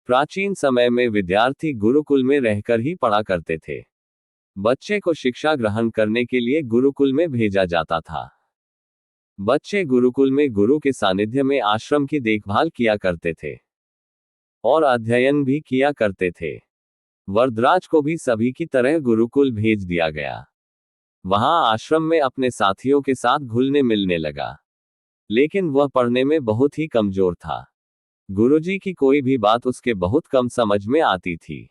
प्राचीन समय में विद्यार्थी गुरुकुल में रहकर ही पढ़ा करते थे। बच्चे को शिक्षा ग्रहण करने के लिए गुरुकुल में भेजा जाता था। बच्चे गुरुकुल में गुरु के सानिध्य में आश्रम की देखभाल किया करते थे और अध्ययन भी किया करते थे। वरदराज को भी सभी की तरह गुरुकुल भेज दिया गया। वहां आश्रम में अपने साथियों के साथ घुलने मिलने लगा, लेकिन वह पढ़ने में बहुत ही कमजोर था। गुरुजी की कोई भी बात उसके बहुत कम समझ में आती थी।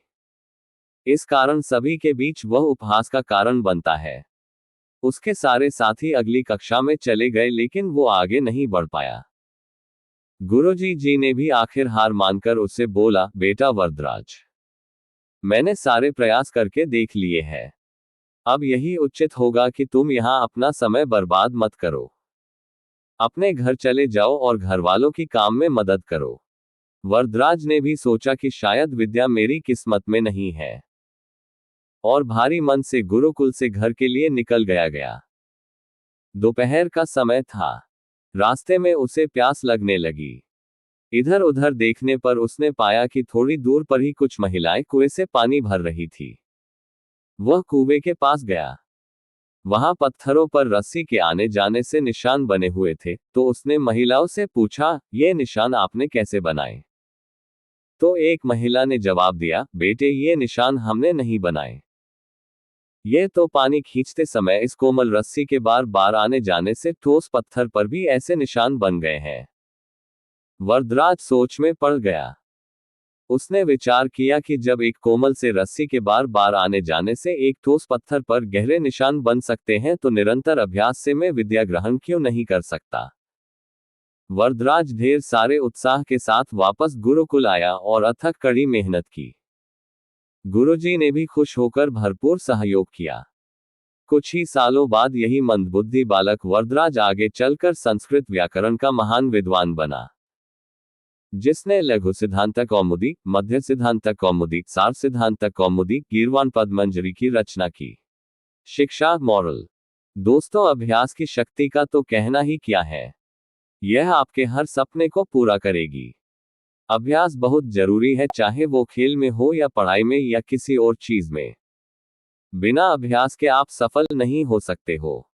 इस कारण सभी के बीच वह उपहास का कारण बनता है। उसके सारे साथी अगली कक्षा में चले गए, लेकिन वो आगे नहीं बढ़ पाया। गुरुजी जी ने भी आखिर हार मानकर उससे बोला, बेटा वरदराज, मैंने सारे प्रयास करके देख लिए हैं। अब यही उचित होगा कि तुम यहाँ अपना समय बर्बाद मत करो। अपने घर चले जाओ और घर वालों की काम में मदद करो। वरदराज ने भी सोचा कि शायद विद्या मेरी किस्मत में नहीं है, और भारी मन से गुरुकुल से घर के लिए निकल गया। दोपहर का समय था। रास्ते में उसे प्यास लगने लगी। इधर उधर देखने पर उसने पाया कि थोड़ी दूर पर ही कुछ महिलाएं कुएं से पानी भर रही थी। वह कुएं के पास गया। वहां पत्थरों पर रस्सी के आने जाने से निशान बने हुए थे, तो उसने महिलाओं से पूछा, ये निशान आपने कैसे बनाए? तो एक महिला ने जवाब दिया, बेटे ये निशान हमने नहीं बनाए। ये तो पानी खींचते समय इस कोमल रस्सी के बार बार आने जाने से ठोस पत्थर पर भी ऐसे निशान बन गए हैं। वरदराज सोच में पड़ गया। उसने विचार किया कि जब एक कोमल से रस्सी के बार बार आने जाने से एक ठोस पत्थर पर गहरे निशान बन सकते हैं, तो निरंतर अभ्यास से मैं विद्या ग्रहण क्यों नहीं कर सकता। वरदराज ढेर सारे उत्साह के साथ वापस गुरुकुल आया और अथक कड़ी मेहनत की। गुरुजी ने भी खुश होकर भरपूर सहयोग किया। कुछ ही सालों बाद यही मंदबुद्धि बालक वरदराज आगे चलकर संस्कृत व्याकरण का महान विद्वान बना, जिसने लघु सिद्धांत कौमुदी, मध्य सिद्धांत कौमुदी, सार सिद्धांत कौमुदी, गीर्वाण पद्मंजरी की रचना की। शिक्षा मॉरल। दोस्तों, अभ्यास की शक्ति का तो कहना ही क्या है। यह आपके हर सपने को पूरा करेगी। अभ्यास बहुत जरूरी है, चाहे वो खेल में हो या पढ़ाई में या किसी और चीज में। बिना अभ्यास के आप सफल नहीं हो सकते हो।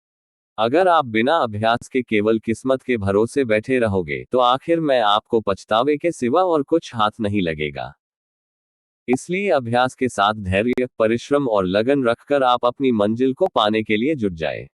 अगर आप बिना अभ्यास के केवल किस्मत के भरोसे बैठे रहोगे, तो आखिर में आपको पछतावे के सिवा और कुछ हाथ नहीं लगेगा। इसलिए अभ्यास के साथ धैर्य, परिश्रम और लगन रखकर आप अपनी मंजिल को पाने के लिए जुट जाए।